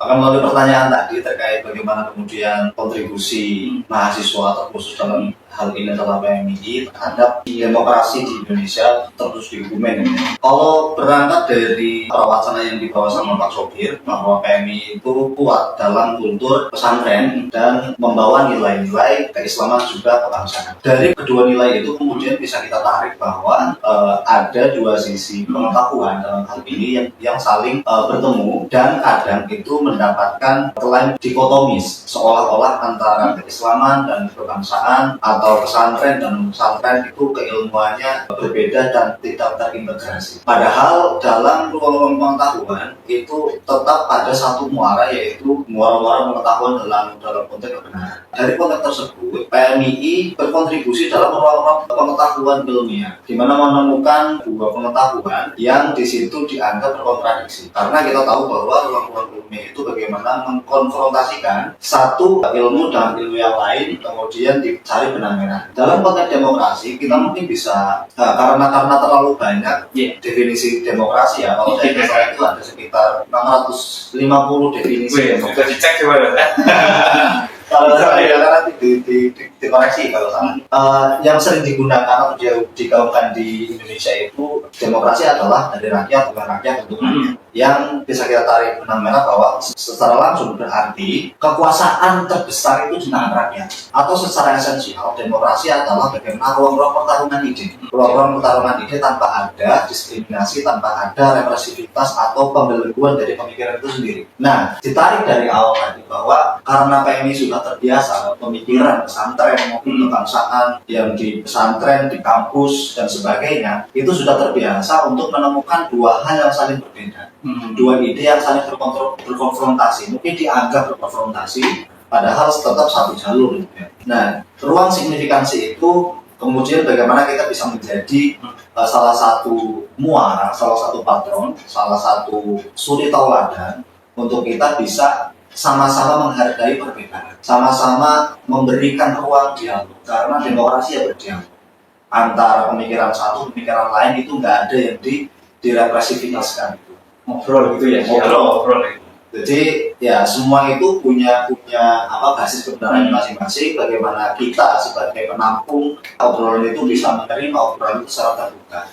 Akan melalui pertanyaan tadi terkait bagaimana kemudian kontribusi mahasiswa terkhusus dalam hal ini adalah PMI terhadap demokrasi di Indonesia terus dikumen. Kalau berangkat dari wacana yang dibawa sama Pak Sopir bahwa PMI itu kuat dalam kultur pesantren dan membawa nilai-nilai keislaman juga kebangsaan. Dari kedua nilai itu kemudian bisa kita tarik bahwa ada dua sisi pengetahuan dalam hal ini yang saling bertemu dan kadang itu mendapatkan klaim dikotomis seolah-olah antara keislaman dan kebangsaan atau pesantren dan pesantren itu keilmuannya berbeda dan tidak terintegrasi. Padahal dalam ruang pengetahuan itu tetap ada satu muara, yaitu muara-muara pengetahuan dalam konteks kebenaran. Dari konteks tersebut, PMII berkontribusi dalam ruang pengetahuan ilmiah, di mana menemukan dua pengetahuan yang di situ dianggap berkontradiksi. Karena kita tahu bahwa ruang ilmiah itu bagaimana mengkonfrontasikan satu ilmu dengan ilmu yang lain, kemudian dicari benang merah. Dalam konteks demokrasi, kita mungkin bisa karena terlalu banyak definisi demokrasi ya. Kalau saya biasa itu ada sekitar 650 definisi demokrasi. Bisa dicek coba ya. Kalau saya nanti dikoreksi kalau salah. Yang sering digunakan atau digaungkan di Indonesia itu demokrasi adalah dari rakyat bukan rakyat untuk rakyat. Yang bisa kita tarik benang merah bahwa secara langsung berarti kekuasaan terbesar itu di tangan rakyat. Atau secara esensial demokrasi adalah bagaimana ruang-ruang pertarungan ide. Ruang-ruang pertarungan ide tanpa ada diskriminasi, tanpa ada represivitas atau pembelengguan dari pemikiran itu sendiri. Nah, ditarik dari awal tadi bahwa karena PMI sudah terbiasa pemikiran pesantren maupun kebangsaan yang di pesantren, di kampus dan sebagainya itu sudah terbiasa untuk menemukan dua hal yang saling berbeda, dua ide yang saling berkonfrontasi, mungkin dianggap berkonfrontasi padahal tetap satu jalur. Nah, ruang signifikansi itu kemudian bagaimana kita bisa menjadi salah satu muara, salah satu patron, salah satu suri tauladan untuk kita bisa sama-sama menghargai perbedaan, sama-sama memberikan ruang dialog, karena demokrasi ya berdialog antara pemikiran satu pemikiran lain itu nggak ada yang direpresifikasikan itu. Ngobrol gitu ya, ngobrol. Jadi ya semua itu punya basis kebenaran masing-masing. Bagaimana kita sebagai penampung obrolan itu bisa menerima obrolan itu secara terbuka.